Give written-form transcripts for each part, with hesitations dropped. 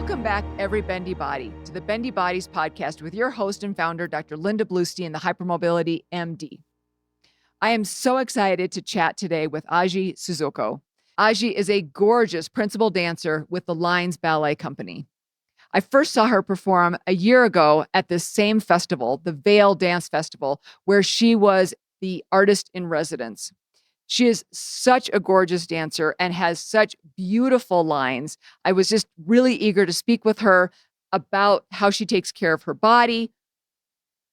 Welcome back, every Bendy Body, to the Bendy Bodies podcast with your host and founder, Dr. Linda Bluestein, the Hypermobility MD. I am so excited to chat today with Adji Cissoko. Adji is a gorgeous principal dancer with the Lines Ballet Company. I first saw her perform a year ago at this same festival, the Vail Dance Festival, where she was the artist in residence. She is such a gorgeous dancer and has such beautiful lines. I was just really eager to speak with her about how she takes care of her body,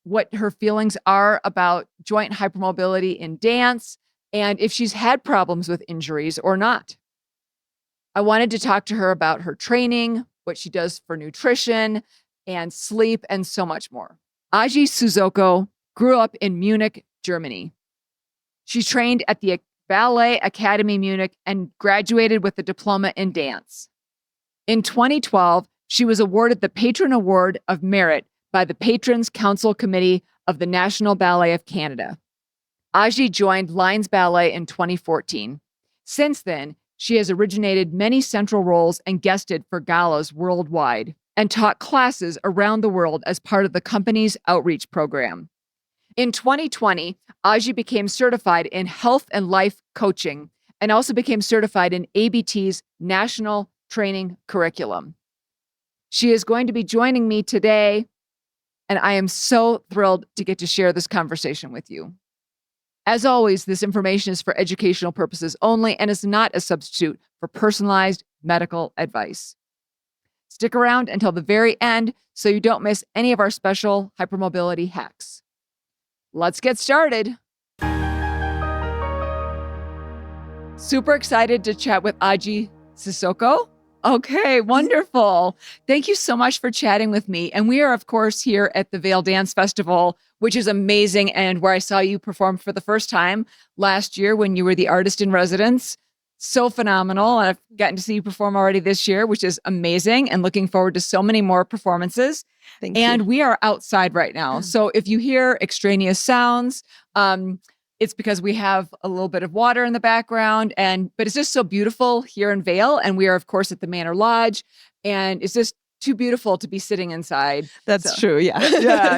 what her feelings are about joint hypermobility in dance, and if she's had problems with injuries or not. I wanted to talk to her about her training, what she does for nutrition and sleep, and so much more. Adji Cissoko grew up in Munich, Germany. She trained at the Ballet Academy Munich and graduated with a diploma in dance. In 2012, she was awarded the Patron Award of Merit by the Patrons Council Committee of the National Ballet of Canada. Adji joined Lines Ballet in 2014. Since then, she has originated many central roles and guested for galas worldwide and taught classes around the world as part of the company's outreach program. In 2020, Adji became certified in health and life coaching and also became certified in ABT's national training curriculum. She is going to be joining me today, and I am so thrilled to get to share this conversation with you. As always, this information is for educational purposes only and is not a substitute for personalized medical advice. Stick around until the very end so you don't miss any of our special hypermobility hacks. Let's get started. Super excited to chat with Adji Cissoko. Okay, wonderful. Thank you so much for chatting with me. And we are, of course, here at the Vail Dance Festival, which is amazing, and where I saw you perform for the first time last year when you were the artist in residence. So phenomenal. And I've gotten to see you perform already this year, which is amazing, and looking forward to so many more performances. Thank you. And we are outside right now. So if you hear extraneous sounds, it's because we have a little bit of water in the background, but it's just so beautiful here in Vail. And we are, of course, at the Manor Lodge, and it's just too beautiful to be sitting inside. That's true. Yeah.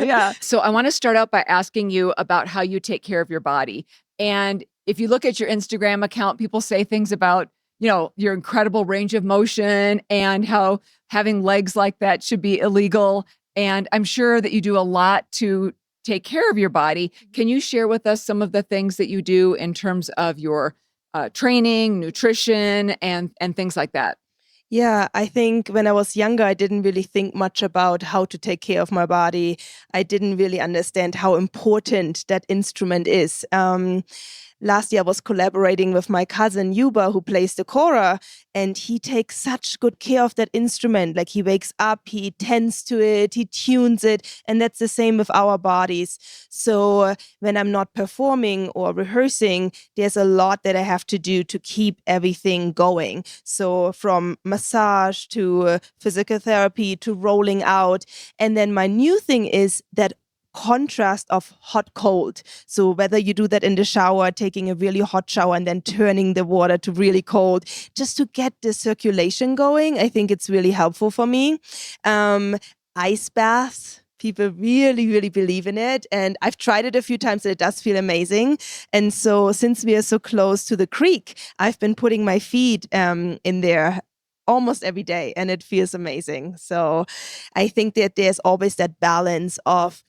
Yeah. So I want to start out by asking you about how you take care of your body. And if you look at your Instagram account, people say things about, your incredible range of motion and how having legs like that should be illegal. And I'm sure that you do a lot to take care of your body. Can you share with us some of the things that you do in terms of your training, nutrition, and things like that? Yeah, I think when I was younger, I didn't really think much about how to take care of my body. I didn't really understand how important that instrument is. Last year, I was collaborating with my cousin Yuba, who plays the kora, and he takes such good care of that instrument. Like, he wakes up, he tends to it, he tunes it, and that's the same with our bodies. So when I'm not performing or rehearsing, there's a lot that I have to do to keep everything going. So from massage to physical therapy to rolling out. And then my new thing is that contrast of hot cold. So whether you do that in the shower, taking a really hot shower and then turning the water to really cold, just to get the circulation going, I think it's really helpful for me. Ice baths. People really, really believe in it. And I've tried it a few times and it does feel amazing. And so since we are so close to the creek, I've been putting my feet in there almost every day, and it feels amazing. So I think that there's always that balance of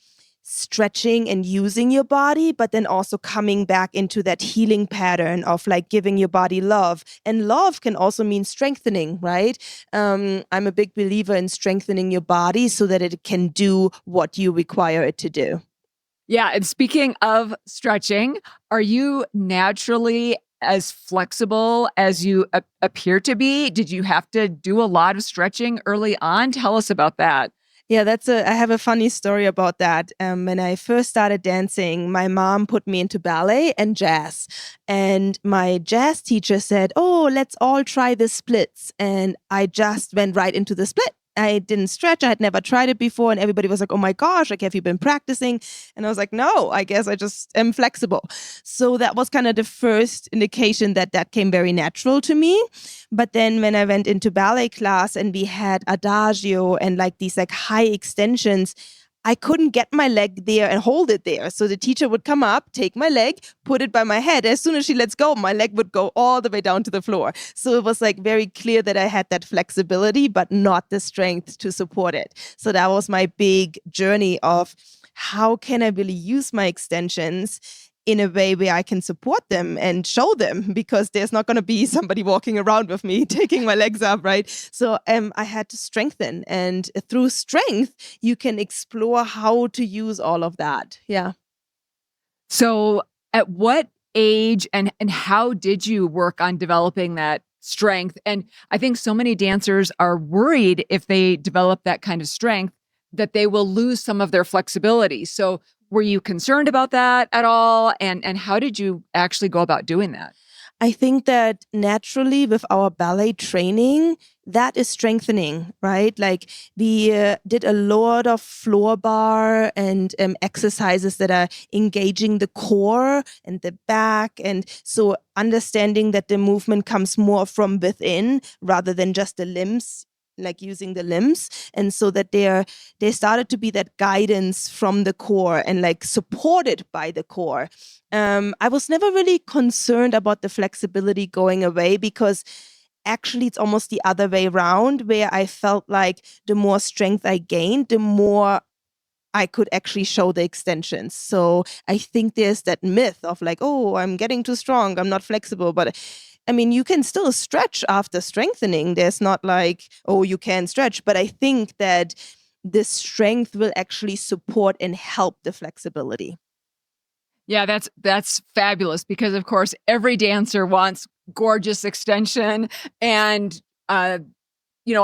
stretching and using your body, but then also coming back into that healing pattern of like giving your body love. And love can also mean strengthening, right? I'm a big believer in strengthening your body so that it can do what you require it to do. Yeah. And speaking of stretching, are you naturally as flexible as you appear to be? Did you have to do a lot of stretching early on? Tell us about that. Yeah, I have a funny story about that. When I first started dancing, my mom put me into ballet and jazz. And my jazz teacher said, "Oh, let's all try the splits." And I just went right into the split. I didn't stretch. I had never tried it before. And everybody was like, oh my gosh, like, have you been practicing? And I was like, no, I guess I just am flexible. So that was kind of the first indication that came very natural to me. But then when I went into ballet class and we had adagio and like these like high extensions, I couldn't get my leg there and hold it there. So the teacher would come up, take my leg, put it by my head. As soon as she lets go, my leg would go all the way down to the floor. So it was like very clear that I had that flexibility, but not the strength to support it. So that was my big journey of how can I really use my extensions in a way where I can support them and show them, because there's not going to be somebody walking around with me taking my legs up, right? So I had to strengthen, and through strength, you can explore how to use all of that. Yeah. So at what age and how did you work on developing that strength? And I think so many dancers are worried if they develop that kind of strength that they will lose some of their flexibility. So were you concerned about that at all? And how did you actually go about doing that? I think that naturally with our ballet training, that is strengthening, right? Like we did a lot of floor bar and exercises that are engaging the core and the back. And so understanding that the movement comes more from within rather than just the limbs, like using the limbs. And so that they started to be that guidance from the core and like supported by the core. I was never really concerned about the flexibility going away, because actually it's almost the other way around, where I felt like the more strength I gained, the more I could actually show the extensions. So I think there's that myth of like, oh, I'm getting too strong, I'm not flexible. But I mean, you can still stretch after strengthening. There's not like, oh, you can't stretch. But I think that the strength will actually support and help the flexibility. Yeah, that's fabulous, because of course every dancer wants gorgeous extension, and I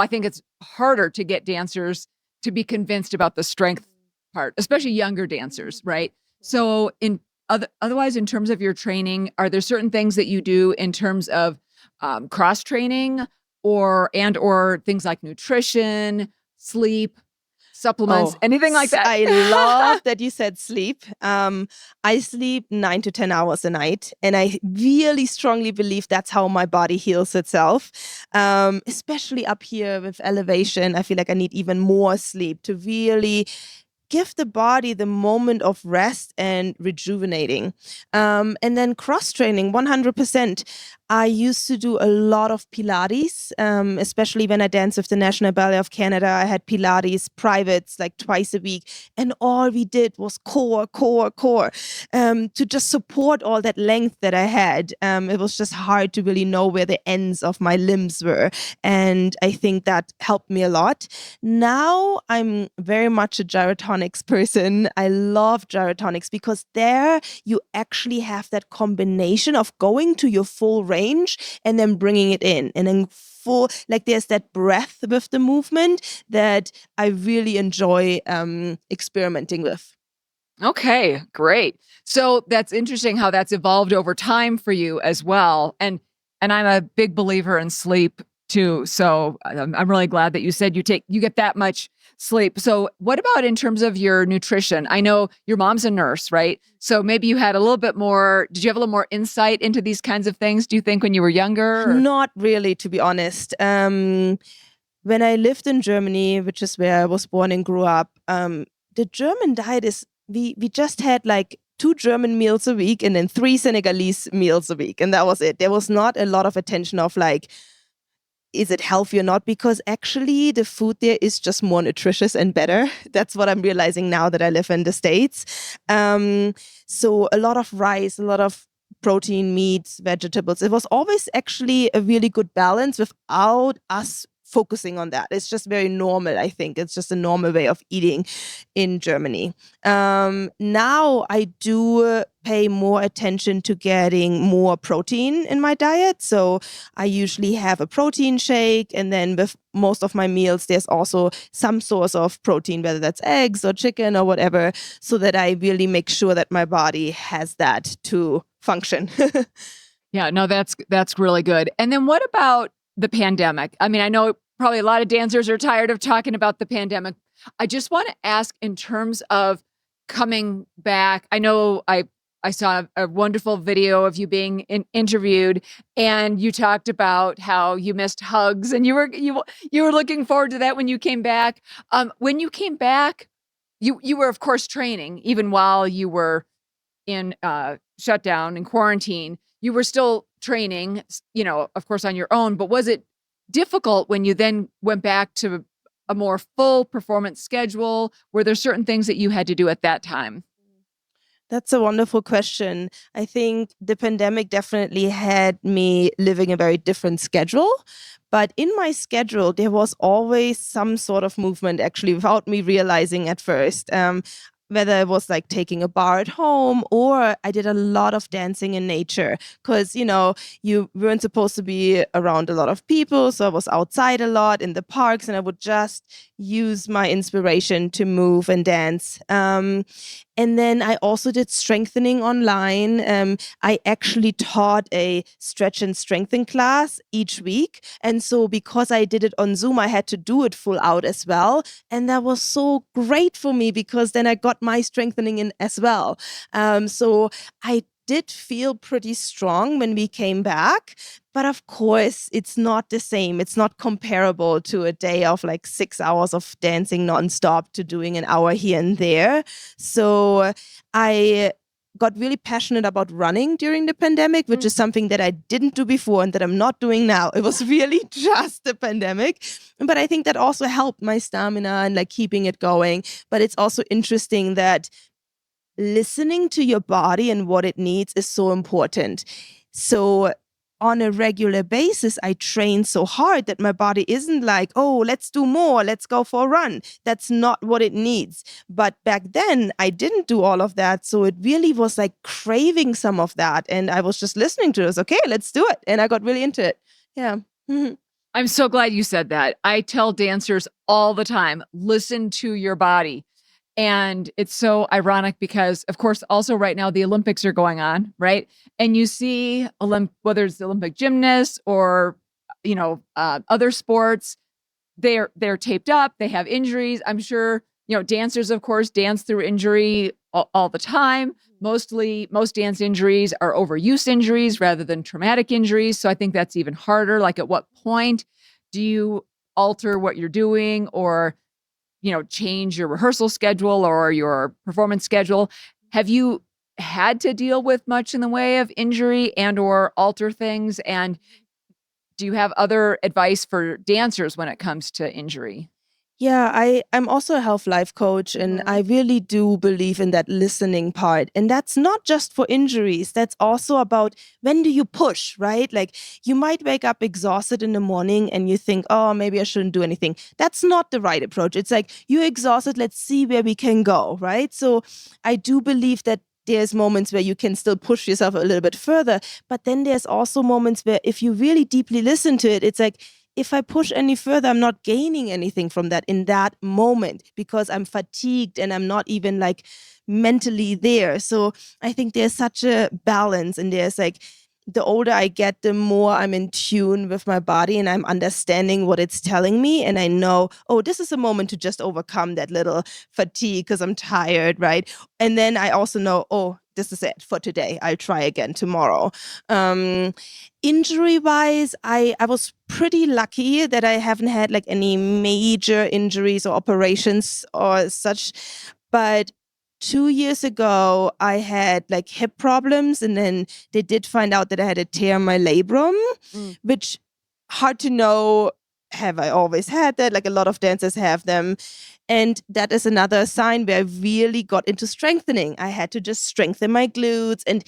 think it's harder to get dancers to be convinced about the strength part, especially younger dancers, right? So otherwise, in terms of your training, are there certain things that you do in terms of cross training or things like nutrition, sleep, supplements, anything like that? I love that you said sleep. I sleep 9 to 10 hours a night, and I really strongly believe that's how my body heals itself. Especially up here with elevation, I feel like I need even more sleep to really give the body the moment of rest and rejuvenating. And then cross training, 100%. I used to do a lot of Pilates, especially when I danced with the National Ballet of Canada. I had Pilates privates like twice a week, and all we did was core, to just support all that length that I had. It was just hard to really know where the ends of my limbs were, and I think that helped me a lot. Now I'm very much a gyrotonics person. I love gyrotonics because there you actually have that combination of going to your full range and then bringing it in, and then full, like there's that breath with the movement that I really enjoy experimenting with. Okay, great. So that's interesting how that's evolved over time for you as well. And I'm a big believer in sleep too. So I'm really glad that you said you get that much sleep. So what about in terms of your nutrition? I know your mom's a nurse, right? So maybe you had a little bit more, did you have a little more insight into these kinds of things, do you think, when you were younger? Or? Not really, to be honest. When I lived in Germany, which is where I was born and grew up, the German diet is, we just had like 2 German meals a week and then 3 Senegalese meals a week. And that was it. There was not a lot of attention of like, is it healthy or not? Because actually the food there is just more nutritious and better. That's what I'm realizing now that I live in the States. So a lot of rice, a lot of protein, meats, vegetables. It was always actually a really good balance without us focusing on that. It's just very normal, I think. It's just a normal way of eating in Germany. Now I do pay more attention to getting more protein in my diet. So I usually have a protein shake, and then with most of my meals, there's also some source of protein, whether that's eggs or chicken or whatever, so that I really make sure that my body has that to function. Yeah, no, that's really good. And then what about the pandemic? I mean, I know probably a lot of dancers are tired of talking about the pandemic. I just want to ask in terms of coming back. I know I saw a wonderful video of you being interviewed, and you talked about how you missed hugs, and you were looking forward to that when you came back. When you came back, you were of course training even while you were in shutdown and quarantine. You were still training, of course on your own. But was it difficult when you then went back to a more full performance schedule? Were there certain things that you had to do at that time? That's a wonderful question. I think the pandemic definitely had me living a very different schedule. But in my schedule, there was always some sort of movement, actually, without me realizing at first. Whether it was like taking a bar at home, or I did a lot of dancing in nature because, you weren't supposed to be around a lot of people. So I was outside a lot in the parks, and I would just use my inspiration to move and dance. And then I also did strengthening online. I actually taught a stretch and strengthen class each week. And so because I did it on Zoom, I had to do it full out as well. And that was so great for me because then I got my strengthening in as well. So I did feel pretty strong when we came back. But of course, it's not the same. It's not comparable to a day of like 6 hours of dancing nonstop to doing an hour here and there. So I got really passionate about running during the pandemic, which is something that I didn't do before and that I'm not doing now. It was really just the pandemic. But I think that also helped my stamina and like keeping it going. But it's also interesting that listening to your body and what it needs is so important. So on a regular basis, I train so hard that my body isn't like, oh, let's do more, let's go for a run. That's not what it needs. But back then, I didn't do all of that. So it really was like craving some of that. And I was just listening to it. Okay, let's do it. And I got really into it. Yeah. I'm so glad you said that. I tell dancers all the time, listen to your body. And it's so ironic because, of course, also right now the Olympics are going on, right? And you see whether it's the Olympic gymnasts or, other sports, they're taped up, they have injuries. I'm sure, dancers, of course, dance through injury all the time. Most dance injuries are overuse injuries rather than traumatic injuries. So I think that's even harder. Like, at what point do you alter what you're doing or change your rehearsal schedule or your performance schedule? Have you had to deal with much in the way of injury and or alter things? And do you have other advice for dancers when it comes to injury? Yeah, I'm also a health life coach, and I really do believe in that listening part. And that's not just for injuries. That's also about when do you push, right? Like, you might wake up exhausted in the morning and you think, oh, maybe I shouldn't do anything. That's not the right approach. It's like, you're exhausted, let's see where we can go, right? So I do believe that there's moments where you can still push yourself a little bit further. But then there's also moments where if you really deeply listen to it, it's like, if I push any further, I'm not gaining anything from that in that moment because I'm fatigued and I'm not even like mentally there. So I think there's such a balance, and there's like, the older I get, the more I'm in tune with my body and I'm understanding what it's telling me. And I know, oh, this is a moment to just overcome that little fatigue because I'm tired, right? And then I also know, oh, this is it for today. I'll try again tomorrow. Injury wise, I was pretty lucky that I haven't had like any major injuries or operations or such. But 2 years ago, I had like hip problems, and then they did find out that I had a tear in my labrum, which hard to know. Have I always had that? Like, a lot of dancers have them. And that is another sign where I really got into strengthening. I had to just strengthen my glutes and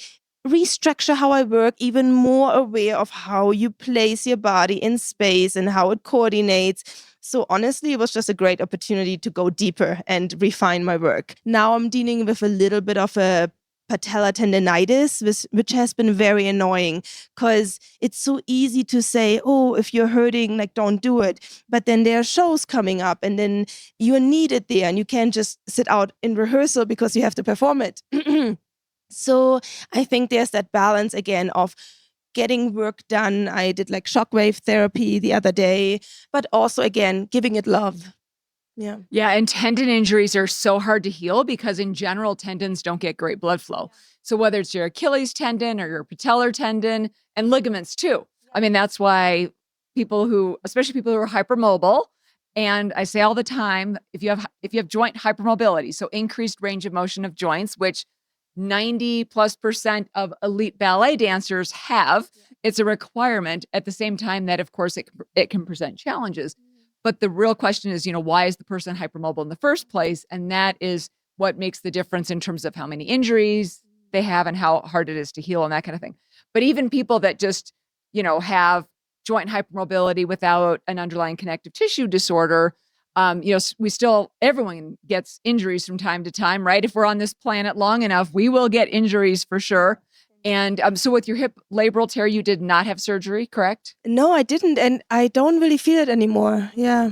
restructure how I work, even more aware of how you place your body in space and how it coordinates. So honestly, it was just a great opportunity to go deeper and refine my work. Now I'm dealing with a little bit of a patella tendonitis, which has been very annoying because it's so easy to say, oh, if you're hurting, like, don't do it. But then there are shows coming up and then you're needed there and you can't just sit out in rehearsal because you have to perform it. So I think there's that balance again of getting work done. I did like shockwave therapy the other day, but also again, giving it love. Yeah. Yeah. And tendon injuries are so hard to heal because in general, tendons don't get great blood flow. So whether it's your Achilles tendon or your patellar tendon and ligaments too. I mean, that's why especially people who are hypermobile, and I say all the time, if you have joint hypermobility, so increased range of motion of joints, which 90+% of elite ballet dancers have, it's a requirement at the same time that, of course, it can present challenges. But the real question is, why is the person hypermobile in the first place? And that is what makes the difference in terms of how many injuries they have and how hard it is to heal and that kind of thing. But even people that just, have joint hypermobility without an underlying connective tissue disorder, everyone gets injuries from time to time, right? If we're on this planet long enough, we will get injuries for sure. And so with your hip labral tear, you did not have surgery, correct? No, I didn't. And I don't really feel it anymore. Yeah.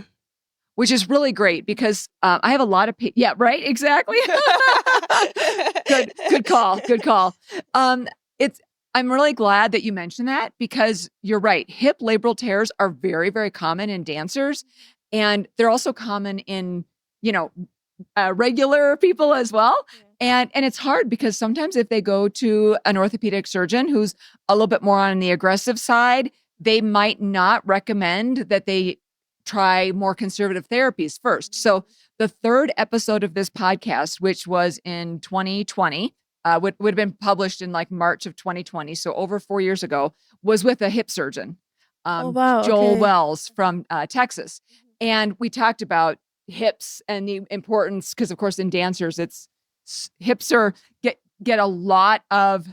Which is really great because I have a lot of people. Yeah, right. Exactly. Good call. Good call. I'm really glad that you mentioned that because you're right. Hip labral tears are very, very common in dancers. And they're also common in, regular people as well. And it's hard because sometimes if they go to an orthopedic surgeon who's a little bit more on the aggressive side, they might not recommend that they try more conservative therapies first. So the third episode of this podcast, which was in 2020, would have been published in like March of 2020, so over 4 years ago, was with a hip surgeon, Joel Wells from Texas. And we talked about hips and the importance, because of course in dancers, hips get a lot of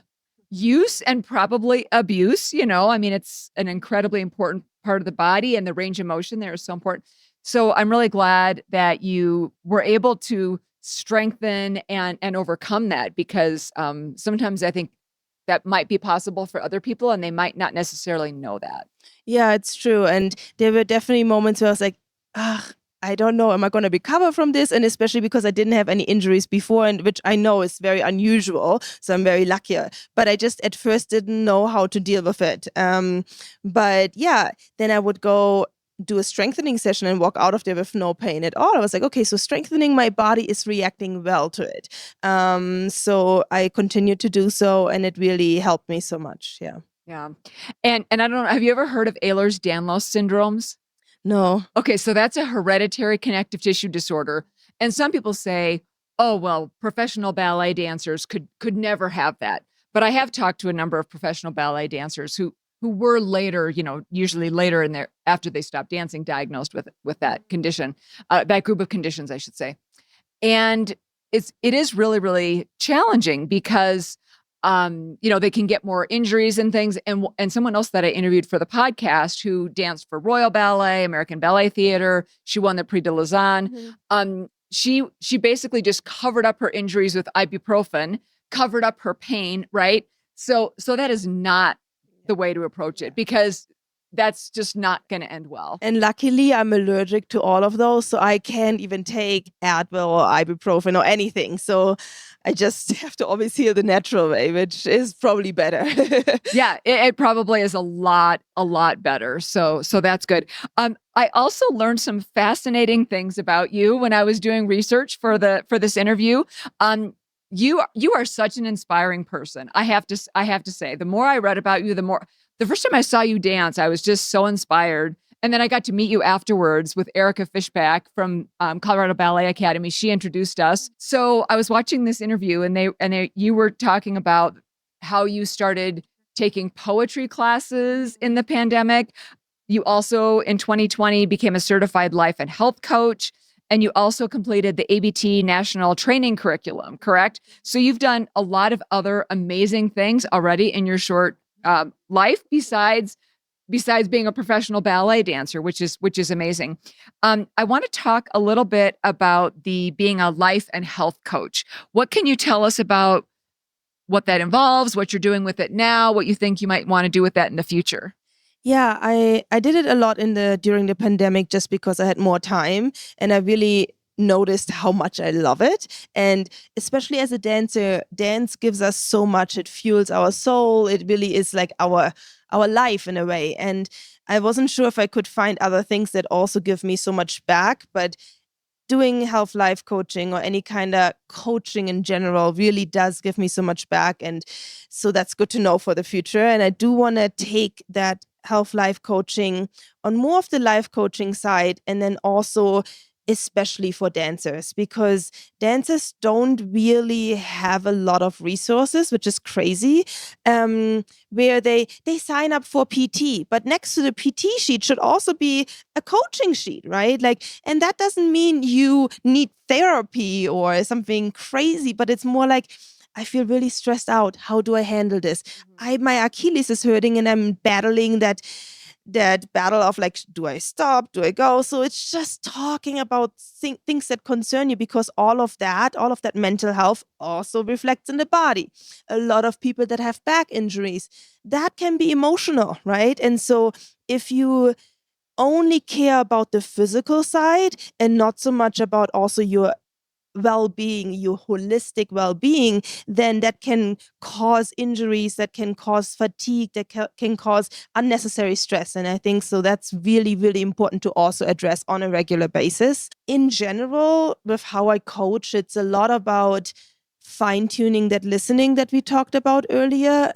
use and probably abuse. I mean, it's an incredibly important part of the body and the range of motion there is so important. So I'm really glad that you were able to strengthen and overcome that because sometimes I think that might be possible for other people and they might not necessarily know that. Yeah, it's true. And there were definitely moments where I was like, I don't know, am I going to recover from this? And especially because I didn't have any injuries before, and which I know is very unusual. So I'm very lucky. But I just at first didn't know how to deal with it. But yeah, then I would go do a strengthening session and walk out of there with no pain at all. I was like, okay, so strengthening my body is reacting well to it. So I continued to do so, and it really helped me so much. Yeah. Yeah. And I don't know, have you ever heard of Ehlers-Danlos syndromes? No. Okay, so that's a hereditary connective tissue disorder. And some people say, oh, well, professional ballet dancers could never have that. But I have talked to a number of professional ballet dancers who were later, usually later in after they stopped dancing, diagnosed with that condition, that group of conditions, I should say. And it is really, really challenging because they can get more injuries and things. And someone else that I interviewed for the podcast who danced for Royal Ballet, American Ballet Theater, she won the Prix de Lausanne. Mm-hmm. She basically just covered up her injuries with ibuprofen, covered up her pain, right? So that is not the way to approach it because that's just not going to end well. And luckily, I'm allergic to all of those, so I can't even take Advil or ibuprofen or anything. So I just have to always heal the natural way, which is probably better. Yeah, it probably is a lot better. So that's good. I also learned some fascinating things about you when I was doing research for this interview. You are such an inspiring person. I have to say, the more I read about you, the first time I saw you dance, I was just so inspired. And then I got to meet you afterwards with Erica Fishback from Colorado Ballet Academy. She introduced us. So I was watching this interview and you were talking about how you started taking poetry classes in the pandemic. You also in 2020 became a certified life and health coach. And you also completed the ABT National Training Curriculum, correct? So you've done a lot of other amazing things already in your short life besides being a professional ballet dancer, which is amazing. I want to talk a little bit about being a life and health coach. What can you tell us about what that involves, what you're doing with it now, what you think you might want to do with that in the future? Yeah, I did it a lot during the pandemic just because I had more time, and I really noticed how much I love it. And especially as a dancer, dance gives us so much. It fuels our soul. It really is like our our life in a way. And I wasn't sure if I could find other things that also give me so much back, but doing health life coaching or any kind of coaching in general really does give me so much back. And so that's good to know for the future. And I do want to take that health life coaching on more of the life coaching side, and then also especially for dancers, because dancers don't really have a lot of resources, which is crazy, where they sign up for PT, but next to the PT sheet should also be a coaching sheet, right? Like, and that doesn't mean you need therapy or something crazy, but it's more like, I feel really stressed out. How do I handle this? My Achilles is hurting and I'm battling that battle of like, do I stop? Do I go? So it's just talking about things that concern you, because all of that mental health also reflects in the body. A lot of people that have back injuries, that can be emotional, right? And so if you only care about the physical side and not so much about also your well-being, your holistic well-being, then that can cause injuries, that can cause fatigue, that can cause unnecessary stress. And I think so that's really, really important to also address on a regular basis. In general, with how I coach, it's a lot about fine-tuning that listening that we talked about earlier,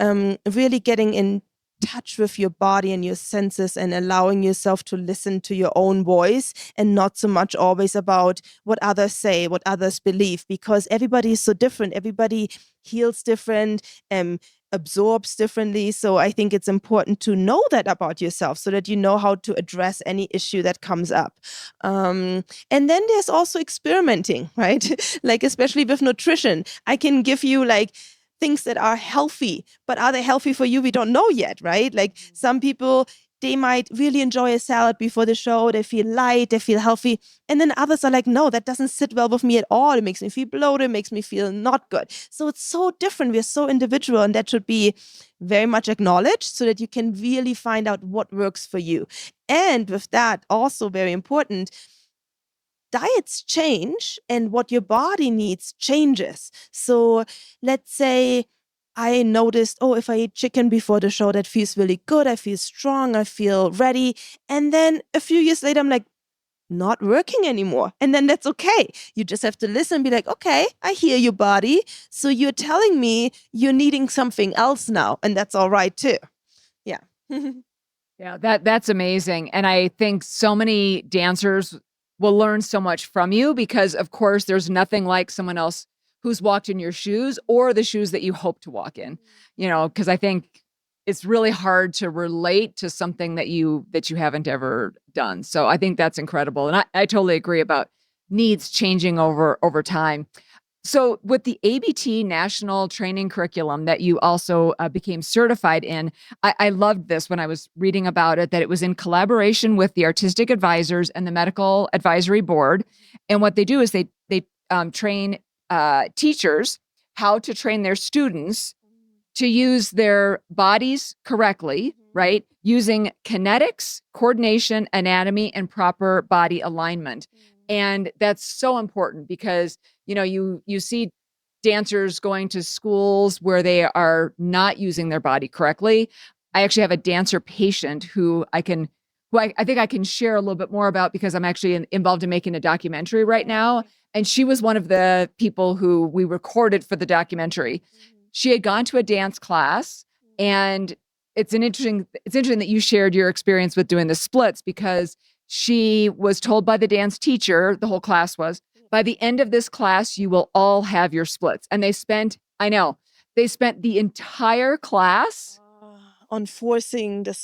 really getting in touch with your body and your senses and allowing yourself to listen to your own voice, and not so much always about what others say, what others believe, because everybody is so different. Everybody heals different and absorbs differently. So I think it's important to know that about yourself so that you know how to address any issue that comes up. And then there's also experimenting, right? Like, especially with nutrition, I can give you like things that are healthy, but are they healthy for you? We don't know yet, right? Like, some people, they might really enjoy a salad before the show. They feel light, they feel healthy. And then others are like, no, that doesn't sit well with me at all. It makes me feel bloated, makes me feel not good. So it's so different. We're so individual, and that should be very much acknowledged so that you can really find out what works for you. And with that, also very important, diets change and what your body needs changes. So let's say I noticed, oh, if I eat chicken before the show, that feels really good. I feel strong. I feel ready. And then a few years later, I'm like, not working anymore. And then that's okay. You just have to listen and be like, okay, I hear your body. So you're telling me you're needing something else now. And that's all right too. Yeah. Yeah, that's amazing. And I think so many dancers will learn so much from you because, of course, there's nothing like someone else who's walked in your shoes or the shoes that you hope to walk in. Because I think it's really hard to relate to something that you haven't ever done. So I think that's incredible. And I totally agree about needs changing over time. So with the ABT National Training Curriculum that you also became certified in, I loved this when I was reading about it, that it was in collaboration with the artistic advisors and the medical advisory board. And what they do is they train teachers how to train their students to use their bodies correctly, right? Using kinetics, coordination, anatomy, and proper body alignment. And that's so important because, you see dancers going to schools where they are not using their body correctly. I actually have a dancer patient who I think I can share a little bit more about because I'm actually involved in making a documentary right now. And she was one of the people who we recorded for the documentary. She had gone to a dance class, and it's interesting that you shared your experience with doing the splits, because she was told by the dance teacher, the whole class was, by the end of this class, you will all have your splits. And they spent the entire class on forcing the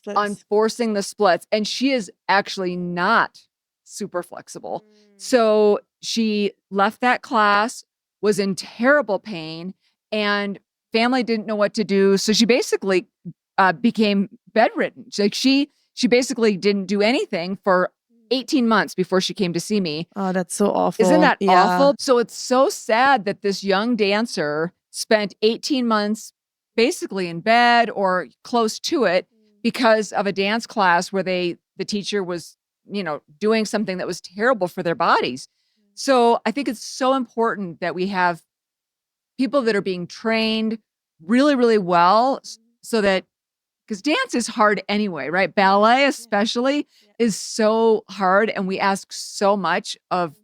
splits. And she is actually not super flexible. So she left that class, was in terrible pain, and family didn't know what to do. So she basically became bedridden. She basically didn't do anything for 18 months before she came to see me. Oh, that's so awful. Isn't that awful? So it's so sad that this young dancer spent 18 months basically in bed or close to it because of a dance class where the teacher was, doing something that was terrible for their bodies. So I think it's so important that we have people that are being trained really, really well so that, because dance is hard anyway, right? Ballet especially is so hard, and we ask so much of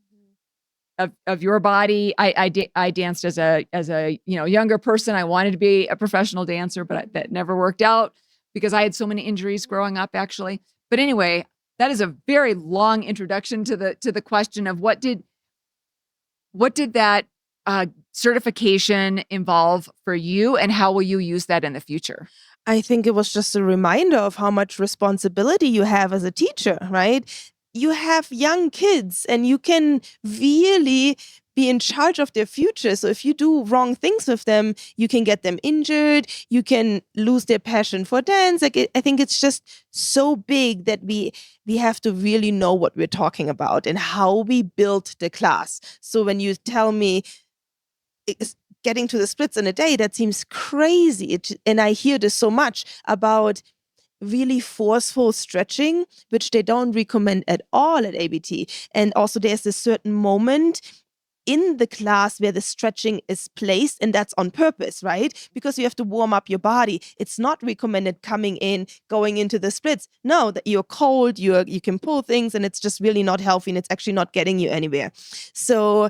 your body. I danced as a younger person. I wanted to be a professional dancer, but that never worked out because I had so many injuries growing up, actually. But anyway, that is a very long introduction to the question of what did that certification involve for you, and how will you use that in the future? I think it was just a reminder of how much responsibility you have as a teacher, right? You have young kids and you can really be in charge of their future. So if you do wrong things with them, you can get them injured, you can lose their passion for dance. I think it's just so big that we have to really know what we're talking about and how we build the class. So when you tell me getting to the splits in a day, that seems crazy. And I hear this so much about really forceful stretching, which they don't recommend at all at ABT. And also there's a certain moment in the class where the stretching is placed, and that's on purpose, right? Because you have to warm up your body. It's not recommended coming in, going into the splits. No, that you're cold, you can pull things, and it's just really not healthy, and it's actually not getting you anywhere. So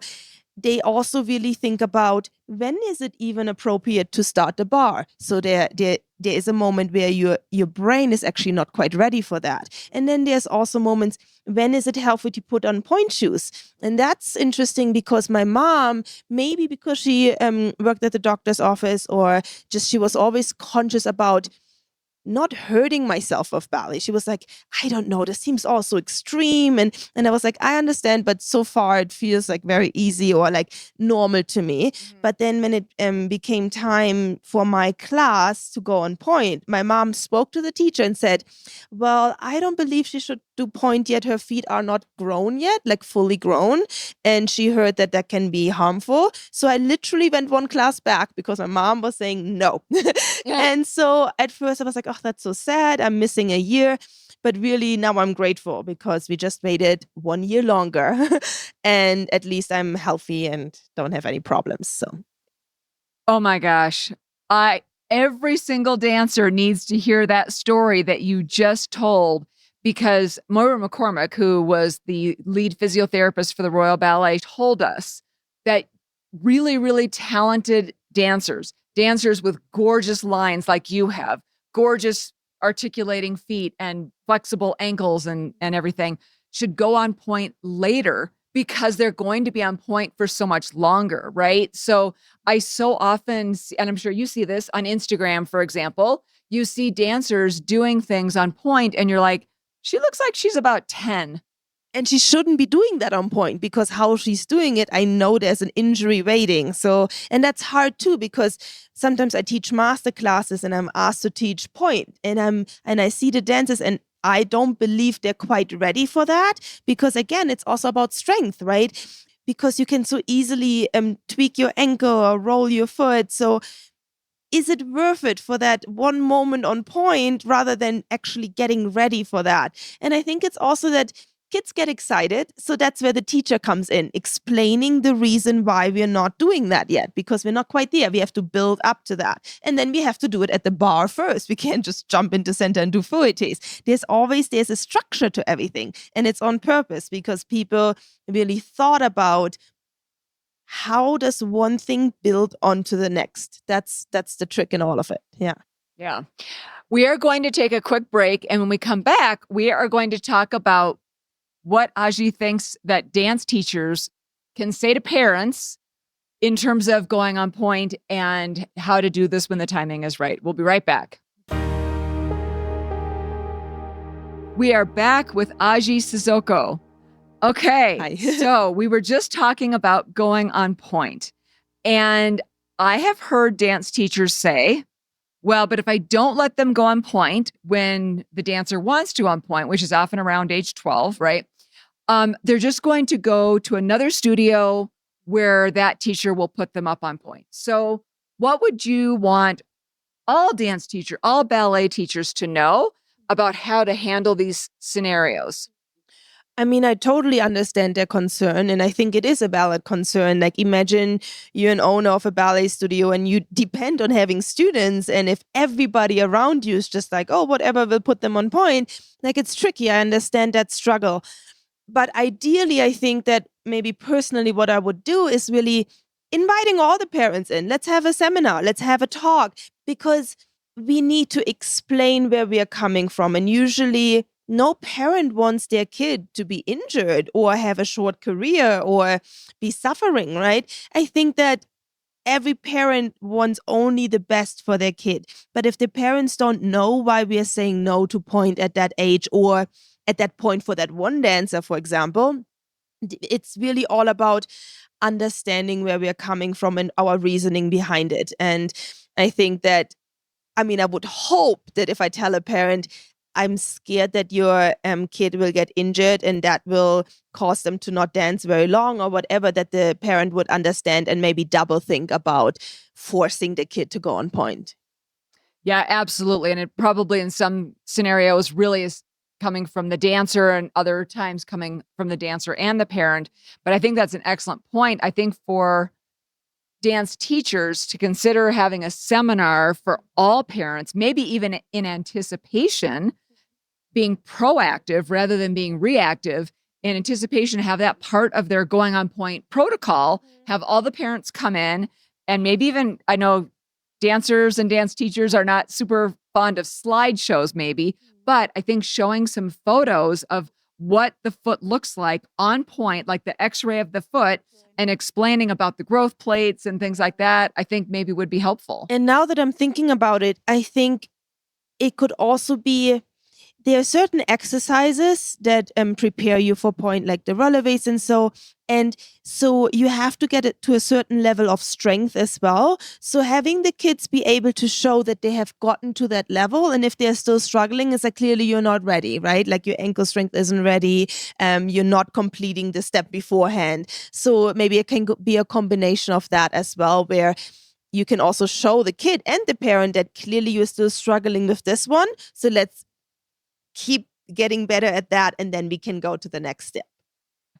they also really think about when is it even appropriate to start the bar. So there is a moment where your brain is actually not quite ready for that. And then there's also moments when is it healthy to put on point shoes. And that's interesting because my mom, maybe because she worked at the doctor's office, or just she was always conscious about not hurting myself with ballet. She was like, I don't know, this seems all so extreme. And I was like, I understand, but so far it feels like very easy or like normal to me. But then when it became time for my class to go on point, my mom spoke to the teacher and said, well, I don't believe she should do point yet. Her feet are not grown yet, like fully grown. And she heard that that can be harmful. So I literally went one class back because my mom was saying no. And so at first I was like, oh, that's so sad. I'm missing a year. But really now I'm grateful because we just waited 1 year longer and at least I'm healthy and don't have any problems. So, Oh my gosh. Every single dancer needs to hear that story that you just told, because Moira McCormick, who was the lead physiotherapist for the Royal Ballet, told us that really, really talented dancers with gorgeous lines like you have, gorgeous articulating feet and flexible ankles and everything, should go on point later because they're going to be on point for so much longer, right? So I so often see, and I'm sure you see this on Instagram, for example, you see dancers doing things on point and you're like, she looks like she's about 10. and she shouldn't be doing that on point because how she's doing it, I know there's an injury waiting. So, and that's hard too because sometimes I teach master classes and I'm asked to teach point, and I see the dancers and I don't believe they're quite ready for that because again, it's also about strength, right? Because you can so easily tweak your ankle or roll your foot. So is it worth it for that one moment on point rather than actually getting ready for that? And I think it's also that kids get excited. So that's where the teacher comes in, explaining the reason why we're not doing that yet, because we're not quite there. We have to build up to that. And then we have to do it at the bar first. We can't just jump into center and do fouettes. There's a structure to everything. And it's on purpose because people really thought about how does one thing build onto the next? That's the trick in all of it. Yeah. Yeah. We are going to take a quick break. And when we come back, we are going to talk about what Adji thinks that dance teachers can say to parents in terms of going on point and how to do this when the timing is right. We'll be right back. We are back with Adji Cissoko. Okay, Hi. so we were just talking about going on point. And I have heard dance teachers say, well, but if I don't let them go on point when the dancer wants to on point, which is often around age 12, right? They're just going to go to another studio where that teacher will put them up on point. So what would you want all ballet teachers to know about how to handle these scenarios? I mean, I totally understand their concern, and I think it is a valid concern. Like, imagine you're an owner of a ballet studio and you depend on having students, and if everybody around you is just like, oh, whatever will put them on point, like, it's tricky. I understand that struggle. But ideally, I think that maybe personally, what I would do is really inviting all the parents in. Let's have a seminar, let's have a talk, because we need to explain where we are coming from. And usually, no parent wants their kid to be injured or have a short career or be suffering, right? I think that every parent wants only the best for their kid. But if the parents don't know why we are saying no to point at that age or at that point for that one dancer, for example, it's really all about understanding where we are coming from and our reasoning behind it. And I think that, I mean, I would hope that if I tell a parent, I'm scared that your kid will get injured and that will cause them to not dance very long or whatever, that the parent would understand and maybe double think about forcing the kid to go on point. Yeah, absolutely. And it probably in some scenarios really is coming from the dancer and other times coming from the dancer and the parent. But I think that's an excellent point. I think for dance teachers to consider having a seminar for all parents, maybe even in anticipation, being proactive rather than being reactive, in anticipation, have that part of their going on point protocol, have all the parents come in, and maybe even, I know dancers and dance teachers are not super fond of slideshows, maybe, but I think showing some photos of what the foot looks like on point, like the x-ray of the foot, and explaining about the growth plates and things like that, I think maybe would be helpful. And now that I'm thinking about it, I think it could also be, there are certain exercises that prepare you for point, like the releves and so you have to get it to a certain level of strength as well. So having the kids be able to show that they have gotten to that level, and if they're still struggling, it's like clearly you're not ready, right? Like your ankle strength isn't ready, you're not completing the step beforehand. So maybe it can be a combination of that as well, where you can also show the kid and the parent that clearly you're still struggling with this one. So let's keep getting better at that, and then we can go to the next step.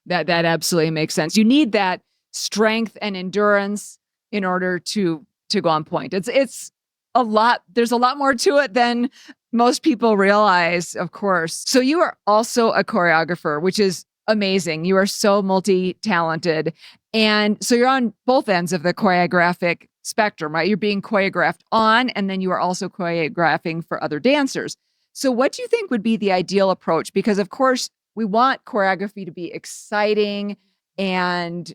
That absolutely makes sense. You need that strength and endurance in order to go on point. It's a lot. There's a lot more to it than most people realize, of course. So you are also a choreographer, which is amazing. You are so multi-talented. And so you're on both ends of the choreographic spectrum, right? You're being choreographed on, and then you are also choreographing for other dancers. So what do you think would be the ideal approach? Because of course, we want choreography to be exciting and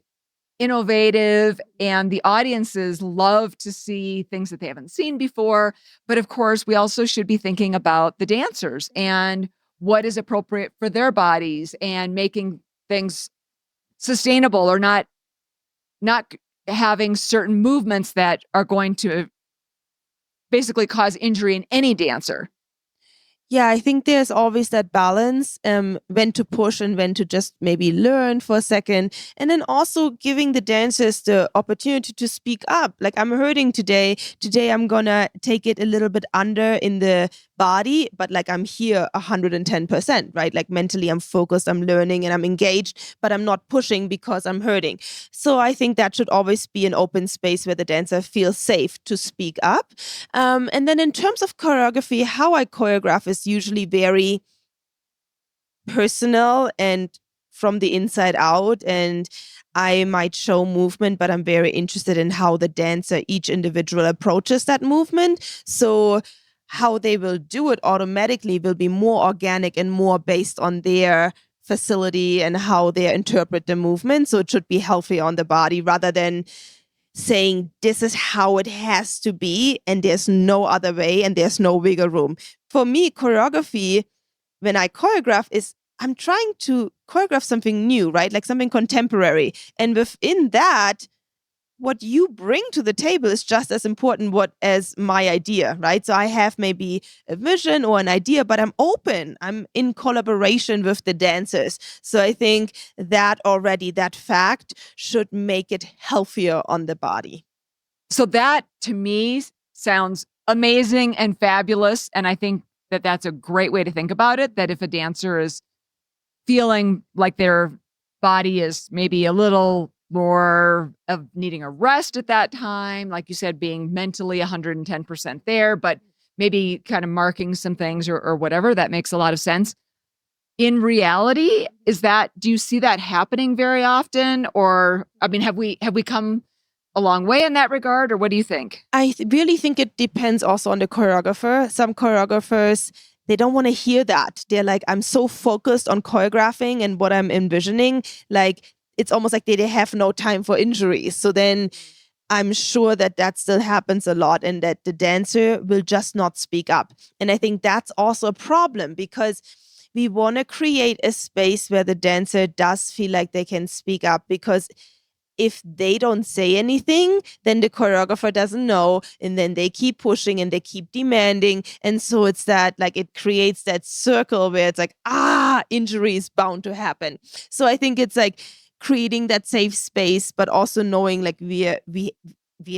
innovative, and the audiences love to see things that they haven't seen before. But of course, we also should be thinking about the dancers and what is appropriate for their bodies and making things sustainable, or not having certain movements that are going to basically cause injury in any dancer. Yeah, I think there's always that balance, when to push and when to just maybe learn for a second. And then also giving the dancers the opportunity to speak up. Like, I'm hurting today. Today I'm gonna take it a little bit under in the body, but like I'm here 110%, right? Like mentally I'm focused, I'm learning and I'm engaged, but I'm not pushing because I'm hurting. So I think that should always be an open space where the dancer feels safe to speak up. And then in terms of choreography, how I choreograph is usually very personal and from the inside out. And I might show movement, but I'm very interested in how the dancer, each individual, approaches that movement. So how they will do it automatically will be more organic and more based on their facility and how they interpret the movement. So it should be healthy on the body rather than saying this is how it has to be and there's no other way and there's no wiggle room. For me, choreography, when I choreograph, is I'm trying to choreograph something new, right? Like something contemporary. And within that, what you bring to the table is just as important as my idea, right? So I have maybe a vision or an idea, but I'm open. I'm in collaboration with the dancers. So I think that already, that fact should make it healthier on the body. So that to me sounds amazing and fabulous. And I think that that's a great way to think about it, that if a dancer is feeling like their body is maybe a little more of needing a rest at that time. Like you said, being mentally 110% there, but maybe kind of marking some things or whatever. That makes a lot of sense. In reality, do you see that happening very often? Or, I mean, have we come a long way in that regard, or what do you think? I really think it depends also on the choreographer. Some choreographers, they don't want to hear that. They're like, I'm so focused on choreographing and what I'm envisioning. Like, it's almost like they have no time for injuries. So then I'm sure that still happens a lot, and that the dancer will just not speak up. And I think that's also a problem, because we want to create a space where the dancer does feel like they can speak up, because if they don't say anything, then the choreographer doesn't know, and then they keep pushing and they keep demanding. And so it's that, like, it creates that circle where it's like, injury is bound to happen. So I think it's like creating that safe space, but also knowing like we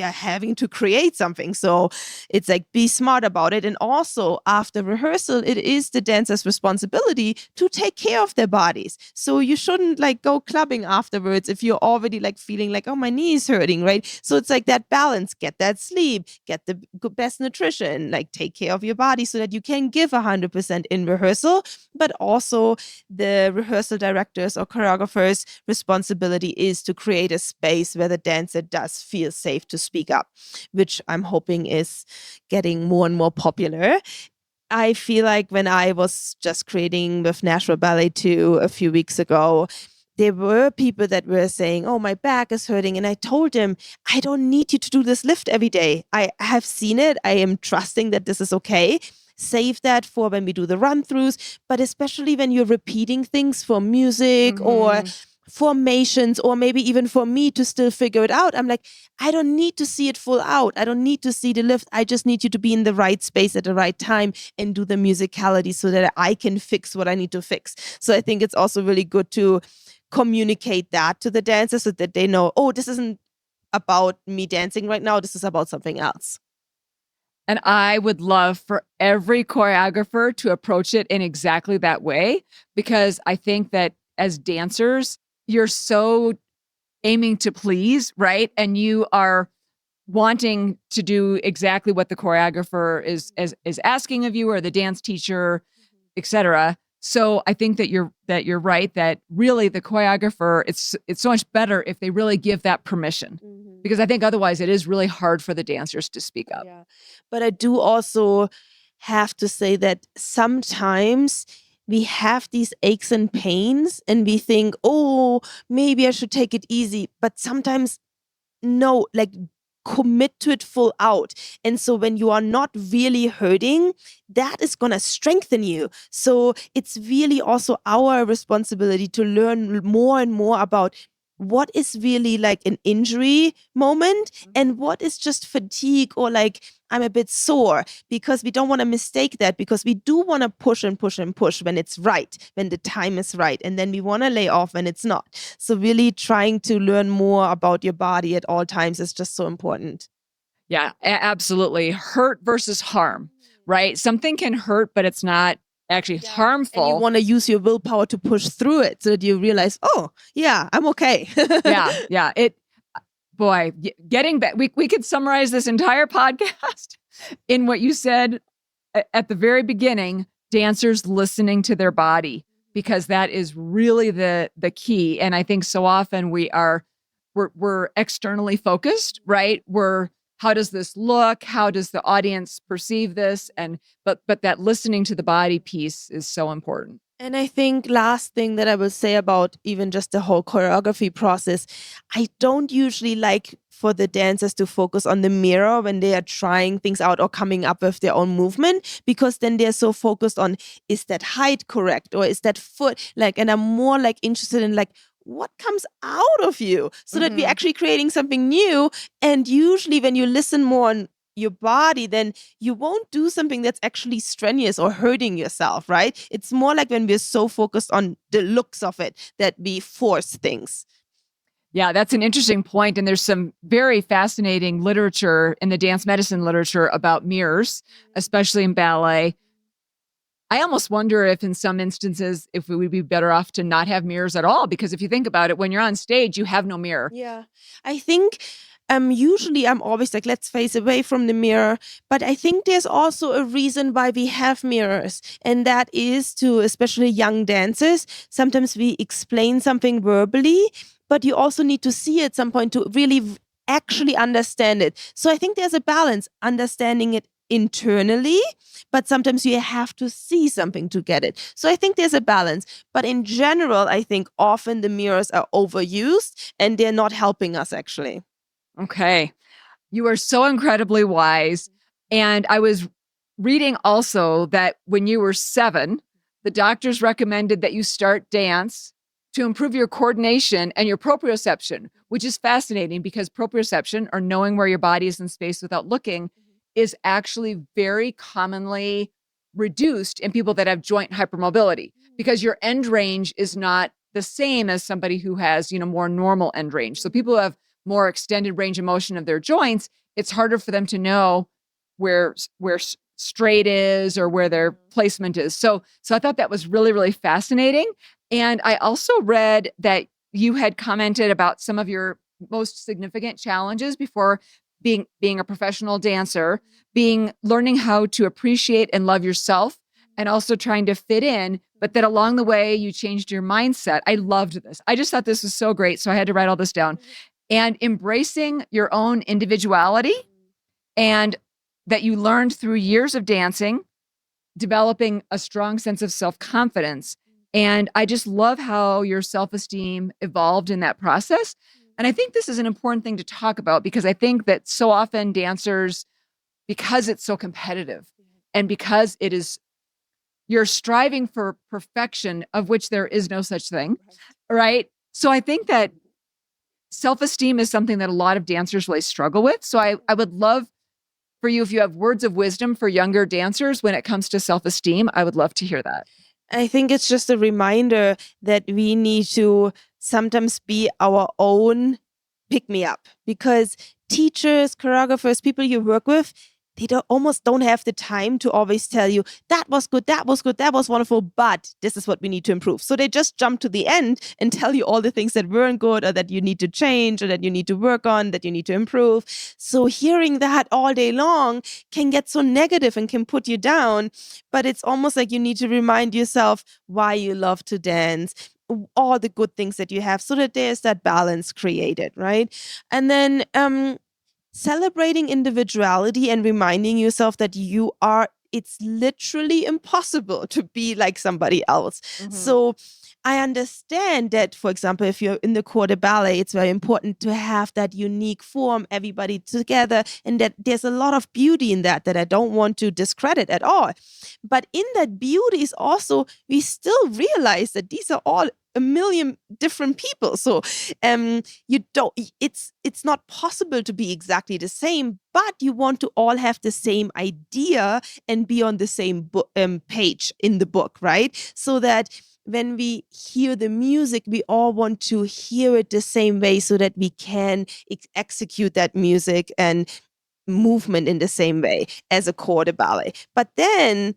are having to create something. So it's like, be smart about it. And also after rehearsal, it is the dancer's responsibility to take care of their bodies. So you shouldn't like go clubbing afterwards if you're already like feeling like, oh, my knee is hurting, right? So it's like that balance, get that sleep, get the best nutrition, like take care of your body so that you can give 100% in rehearsal. But also the rehearsal directors or choreographers' responsibility is to create a space where the dancer does feel safe to speak up, which I'm hoping is getting more and more popular. I feel like when I was just creating with Nashville Ballet 2 a few weeks ago, there were people that were saying, oh, my back is hurting. And I told them, I don't need you to do this lift every day. I have seen it. I am trusting that this is okay. Save that for when we do the run-throughs, but especially when you're repeating things for music or formations, or maybe even for me to still figure it out. I'm like, I don't need to see it full out. I don't need to see the lift. I just need you to be in the right space at the right time and do the musicality so that I can fix what I need to fix. So I think it's also really good to communicate that to the dancers so that they know, oh, this isn't about me dancing right now. This is about something else. And I would love for every choreographer to approach it in exactly that way, because I think that as dancers, you're so aiming to please, right? And you are wanting to do exactly what the choreographer is asking of you, or the dance teacher, etc. So I think that you're right, that really the choreographer, it's so much better if they really give that permission, because I think otherwise it is really hard for the dancers to speak up. Yeah. But I do also have to say that sometimes we have these aches and pains and we think, oh, maybe I should take it easy. But sometimes, no, like, commit to it full out. And so when you are not really hurting, that is going to strengthen you. So it's really also our responsibility to learn more and more about what is really like an injury moment and what is just fatigue, or like, I'm a bit sore, because we don't want to mistake that, because we do want to push and push and push when it's right, when the time is right. And then we want to lay off when it's not. So really trying to learn more about your body at all times is just so important. Yeah, absolutely. Hurt versus harm, right? Something can hurt, but it's not actually harmful. And you want to use your willpower to push through it so that you realize, oh, yeah, I'm okay. Yeah. Getting back, we could summarize this entire podcast in what you said at the very beginning: dancers listening to their body, because that is really the key. And I think so often we're externally focused, right? How does this look? How does the audience perceive this? But that listening to the body piece is so important. And I think last thing that I will say about even just the whole choreography process, I don't usually like for the dancers to focus on the mirror when they are trying things out or coming up with their own movement, because then they're so focused on, is that height correct, or is that foot like, and I'm more like interested in like, what comes out of you, so that we're actually creating something new. And usually when you listen more on your body, then you won't do something that's actually strenuous or hurting yourself, right? It's more like when we're so focused on the looks of it that we force things. Yeah, that's an interesting point. And there's some very fascinating literature in the dance medicine literature about mirrors, especially in ballet. I almost wonder if in some instances, if we would be better off to not have mirrors at all, because if you think about it, when you're on stage, you have no mirror. Yeah. I think usually I'm always like, let's face away from the mirror. But I think there's also a reason why we have mirrors. And that is to, especially young dancers, sometimes we explain something verbally, but you also need to see it at some point to really actually understand it. So I think there's a balance, understanding it internally, but sometimes you have to see something to get it. So I think there's a balance. But in general, I think often the mirrors are overused and they're not helping us actually. Okay. You are so incredibly wise. And I was reading also that when you were 7, the doctors recommended that you start dance to improve your coordination and your proprioception, which is fascinating because proprioception, or knowing where your body is in space without looking, is actually very commonly reduced in people that have joint hypermobility because your end range is not the same as somebody who has, more normal end range. So people who have more extended range of motion of their joints, it's harder for them to know where straight is or where their placement is. So I thought that was really, really fascinating. And I also read that you had commented about some of your most significant challenges before being a professional dancer, learning how to appreciate and love yourself, and also trying to fit in, but that along the way you changed your mindset. I loved this. I just thought this was so great. So I had to write all this down. And embracing your own individuality, and that you learned through years of dancing, developing a strong sense of self-confidence. And I just love how your self-esteem evolved in that process. And I think this is an important thing to talk about because I think that so often dancers, because it's so competitive and because you're striving for perfection, of which there is no such thing, right? So I think that self-esteem is something that a lot of dancers really struggle with. So I would love for you, if you have words of wisdom for younger dancers when it comes to self-esteem, I would love to hear that. I think it's just a reminder that we need to sometimes be our own pick-me-up, because teachers, choreographers, people you work with, they almost don't have the time to always tell you, that was good, that was good, that was wonderful, but this is what we need to improve. So they just jump to the end and tell you all the things that weren't good or that you need to change or that you need to work on, that you need to improve. So hearing that all day long can get so negative and can put you down. But it's almost like you need to remind yourself why you love to dance, all the good things that you have, so that there's that balance created, right? And then celebrating individuality and reminding yourself that it's literally impossible to be like somebody else. So I understand that, for example, if you're in the corps de ballet, it's very important to have that unique form, everybody together, and that there's a lot of beauty in that I don't want to discredit at all. But in that beauty is also, we still realize that these are all a million different people. So it's not possible to be exactly the same, but you want to all have the same idea and be on the same page in the book, right? So that when we hear the music, we all want to hear it the same way so that we can execute that music and movement in the same way as a corps de ballet. But then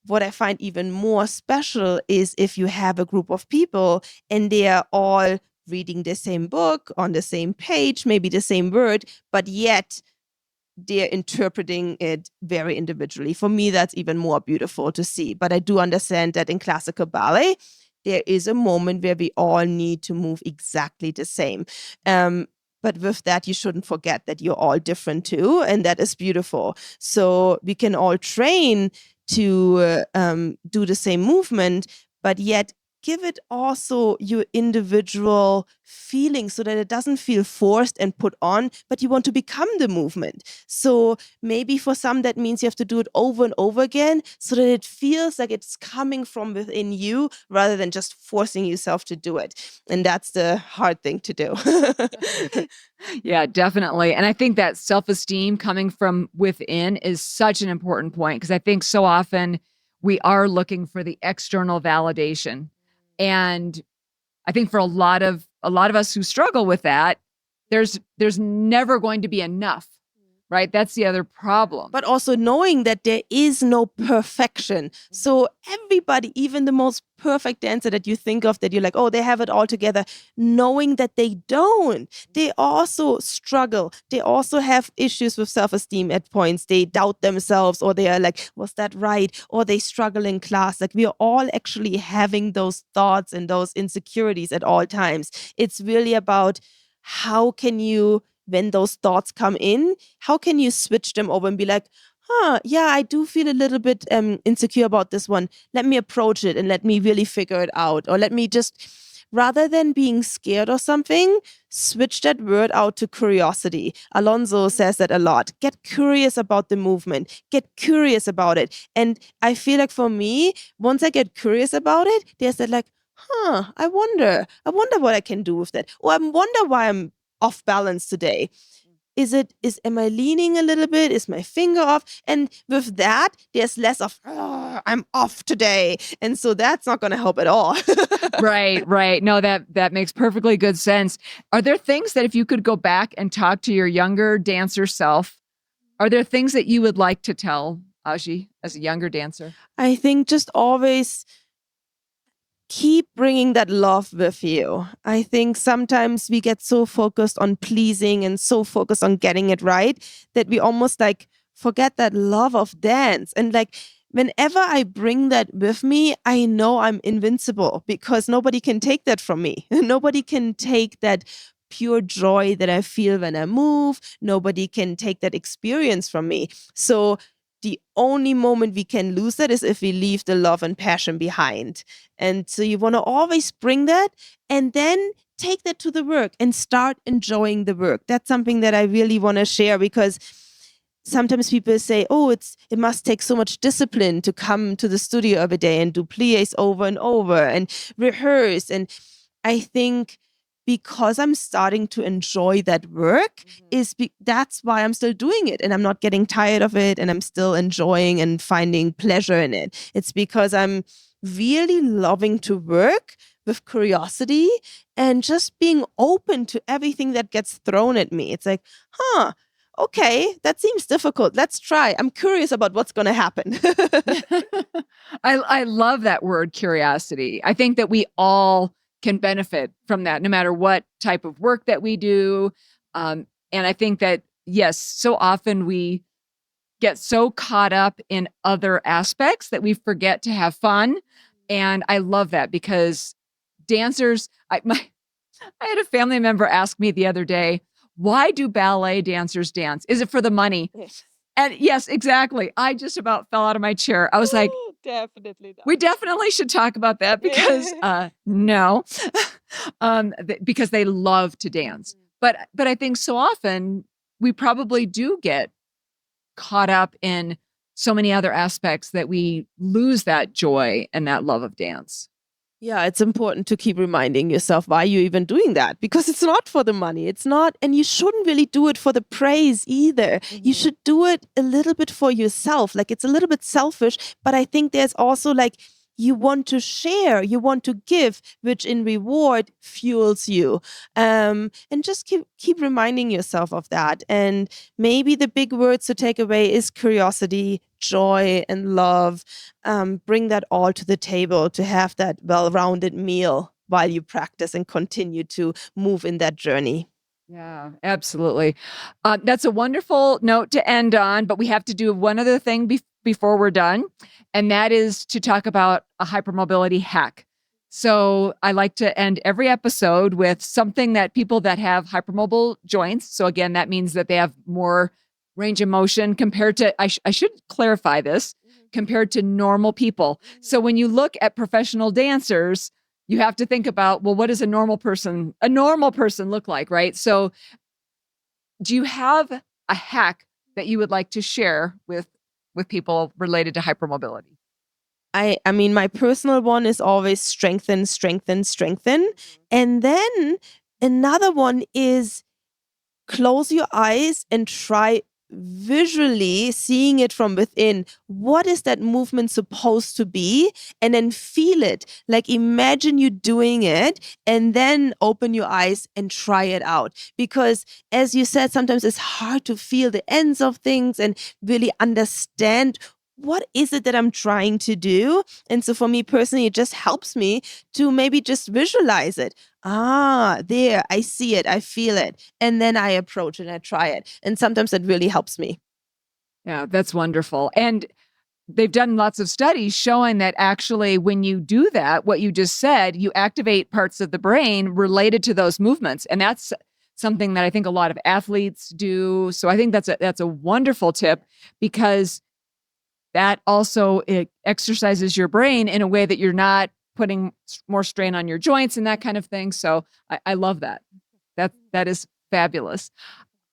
what I find even more special is if you have a group of people and they are all reading the same book on the same page, maybe the same word, but yet they're interpreting it very individually. For me, that's even more beautiful to see. But I do understand that in classical ballet, there is a moment where we all need to move exactly the same. But with that, you shouldn't forget that you're all different too, and that is beautiful. So we can all train to do the same movement, but yet give it also your individual feeling so that it doesn't feel forced and put on, but you want to become the movement. So maybe for some that means you have to do it over and over again so that it feels like it's coming from within you rather than just forcing yourself to do it. And that's the hard thing to do. Yeah, definitely. And I think that self-esteem coming from within is such an important point, because I think so often we are looking for the external validation. And I think for a lot of us who struggle with that, there's never going to be enough right? That's the other problem. But also knowing that there is no perfection. So everybody, even the most perfect dancer that you think of, that you're like, oh, they have it all together, knowing that they don't. They also struggle. They also have issues with self-esteem at points. They doubt themselves, or they are like, was that right? Or they struggle in class. Like, we are all actually having those thoughts and those insecurities at all times. It's really about how can you, when those thoughts come in, how can you switch them over and be like, yeah, I do feel a little bit insecure about this one. Let me approach it and let me really figure it out. Or let me just, rather than being scared or something, switch that word out to curiosity. Alonso says that a lot. Get curious about the movement. Get curious about it. And I feel like for me, once I get curious about it, there's that like, I wonder what I can do with that. Or I wonder why I'm off balance today. Am I leaning a little bit? Is my finger off? And with that, there's less of, I'm off today. And so that's not going to help at all. Right. No, that makes perfectly good sense. Are there things that if you could go back and talk to your younger dancer self, are there things that you would like to tell Adji as a younger dancer? I think just always keep bringing that love with you. I think sometimes we get so focused on pleasing and so focused on getting it right that we almost like forget that love of dance. And like, whenever I bring that with me, I know I'm invincible because nobody can take that from me. Nobody can take that pure joy that I feel when I move. Nobody can take that experience from me. So the only moment we can lose that is if we leave the love and passion behind. And so you want to always bring that and then take that to the work and start enjoying the work. That's something that I really want to share, because sometimes people say, oh, it must take so much discipline to come to the studio every day and do pliés over and over and rehearse. And I think because I'm starting to enjoy that work, that's why I'm still doing it and I'm not getting tired of it and I'm still enjoying and finding pleasure in it. It's because I'm really loving to work with curiosity and just being open to everything that gets thrown at me. It's like, okay, that seems difficult. Let's try. I'm curious about what's going to happen. I love that word, curiosity. I think that we all can benefit from that, no matter what type of work that we do. And I think that, yes, so often we get so caught up in other aspects that we forget to have fun. And I love that because dancers, I had a family member ask me the other day, why do ballet dancers dance? Is it for the money? Yes. And yes, exactly. I just about fell out of my chair. I was like, definitely not. We definitely should talk about that because no, because they love to dance. But I think so often we probably do get caught up in so many other aspects that we lose that joy and that love of dance. Yeah, it's important to keep reminding yourself why you're even doing that, because it's not for the money. It's not, and you shouldn't really do it for the praise either. You should do it a little bit for yourself. Like, it's a little bit selfish, but I think there's also like, you want to share, you want to give, which in reward fuels you. And just keep reminding yourself of that. And maybe the big words to take away is curiosity, joy, and love. Bring that all to the table to have that well-rounded meal while you practice and continue to move in that journey. Yeah, absolutely. That's a wonderful note to end on, but we have to do one other thing before we're done, and that is to talk about a hypermobility hack. So I like to end every episode with something that people that have hypermobile joints, so again, that means that they have more range of motion compared to, I should clarify this, compared to normal people. So when you look at professional dancers, you have to think about, well, what does a normal person look like, right? So do you have a hack that you would like to share with people related to hypermobility? I mean, my personal one is always strengthen, strengthen, strengthen. And then another one is close your eyes and try visually seeing it from within. What is that movement supposed to be? And then feel it. Like imagine you doing it and then open your eyes and try it out. Because as you said, sometimes it's hard to feel the ends of things and really understand what is it that I'm trying to do? And so for me personally, it just helps me to maybe just visualize it. Ah, there, I see it, I feel it. And then I approach and I try it. And sometimes it really helps me. Yeah, that's wonderful. And they've done lots of studies showing that actually when you do that, what you just said, you activate parts of the brain related to those movements. And that's something that I think a lot of athletes do. So I think that's a wonderful tip, because that also it exercises your brain in a way that you're not putting more strain on your joints and that kind of thing. So I love that. That is fabulous.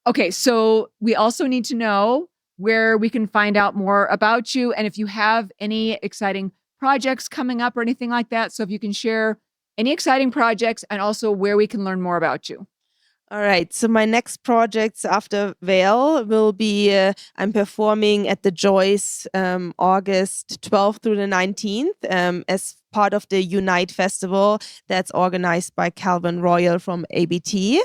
Okay, so we also need to know where we can find out more about you and if you have any exciting projects coming up or anything like that. So if you can share any exciting projects and also where we can learn more about you. All right. So my next projects after Vail will be I'm performing at the Joyce August 12th through the 19th as part of the Unite Festival that's organized by Calvin Royal from ABT.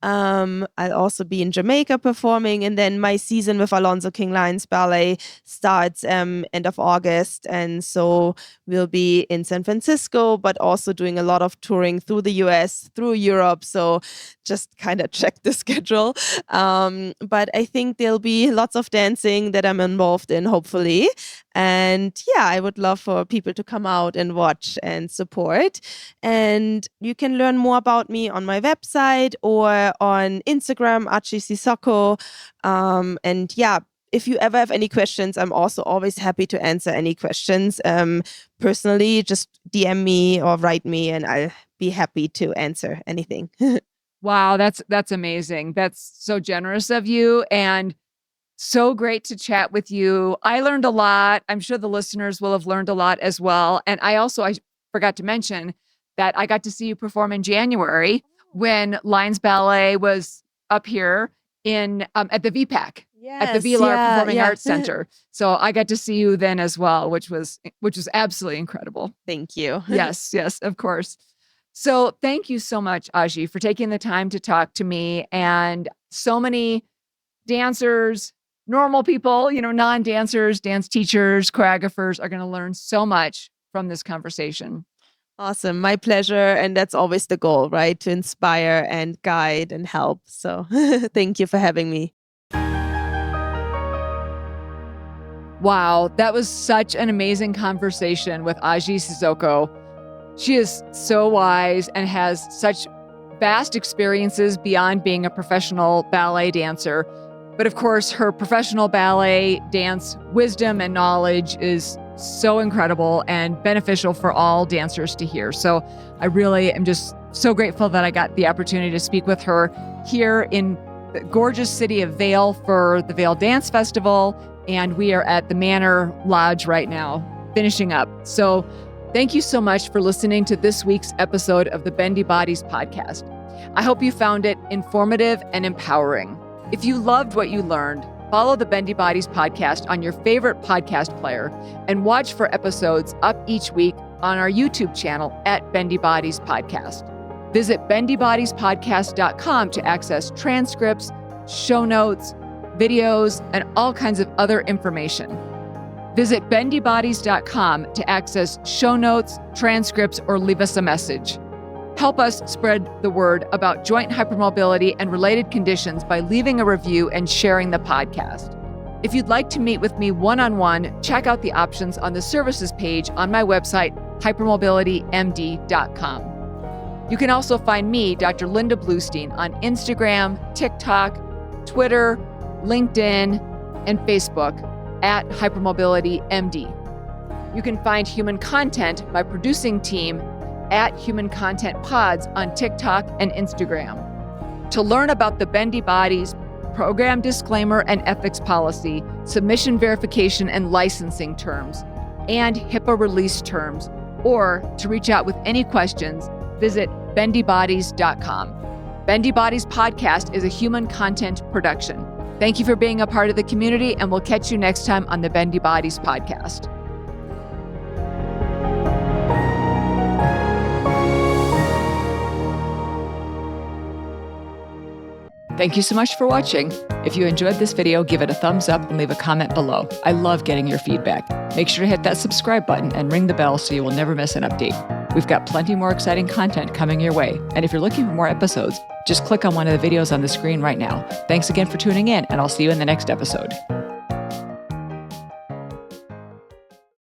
I'll also be in Jamaica performing, and then my season with Alonzo King Lines Ballet starts end of August, and so we'll be in San Francisco, but also doing a lot of touring through the US, through Europe, so just kind of check the schedule. But I think there'll be lots of dancing that I'm involved in, hopefully. And yeah, I would love for people to come out and watch and support. And you can learn more about me on my website or on Instagram, Adji Cissoko. And yeah, if you ever have any questions, I'm also always happy to answer any questions. Personally, just DM me or write me and I'll be happy to answer anything. Wow, that's amazing. That's so generous of you and so great to chat with you. I learned a lot. I'm sure the listeners will have learned a lot as well. And I forgot to mention that I got to see you perform in January when Lines Ballet was up here in at the VPAC. At the VLAR Performing Arts Center. So I got to see you then as well, which was absolutely incredible. Thank you. Yes, of course. So thank you so much, Adji, for taking the time to talk to me. And so many dancers, normal people, non-dancers, dance teachers, choreographers are going to learn so much from this conversation. Awesome. My pleasure. And that's always the goal, right? To inspire and guide and help. So thank you for having me. Wow, that was such an amazing conversation with Adji Cissoko. She is so wise and has such vast experiences beyond being a professional ballet dancer. But of course, her professional ballet dance wisdom and knowledge is so incredible and beneficial for all dancers to hear. So I really am just so grateful that I got the opportunity to speak with her here in the gorgeous city of Vail for the Vail Dance Festival. And we are at the Manor Lodge right now, finishing up. So thank you so much for listening to this week's episode of the Bendy Bodies podcast. I hope you found it informative and empowering. If you loved what you learned, follow the Bendy Bodies podcast on your favorite podcast player and watch for episodes up each week on our YouTube channel at Bendy Bodies Podcast. Visit bendybodiespodcast.com to access transcripts, show notes, videos, and all kinds of other information. Visit bendybodies.com to access show notes, transcripts, or leave us a message. Help us spread the word about joint hypermobility and related conditions by leaving a review and sharing the podcast. If you'd like to meet with me one-on-one, check out the options on the services page on my website, hypermobilitymd.com. You can also find me, Dr. Linda Bluestein, on Instagram, TikTok, Twitter, LinkedIn, and Facebook at Hypermobility MD. You can find Human Content, my producing team, at Human Content Pods on TikTok and Instagram. To learn about the Bendy Bodies, program disclaimer and ethics policy, submission verification and licensing terms, and HIPAA release terms, or to reach out with any questions, visit bendybodies.com. Bendy Bodies Podcast is a Human Content production. Thank you for being a part of the community, and we'll catch you next time on the Bendy Bodies podcast. Thank you so much for watching. If you enjoyed this video, give it a thumbs up and leave a comment below. I love getting your feedback. Make sure to hit that subscribe button and ring the bell so you will never miss an update. We've got plenty more exciting content coming your way. And if you're looking for more episodes, just click on one of the videos on the screen right now. Thanks again for tuning in, and I'll see you in the next episode.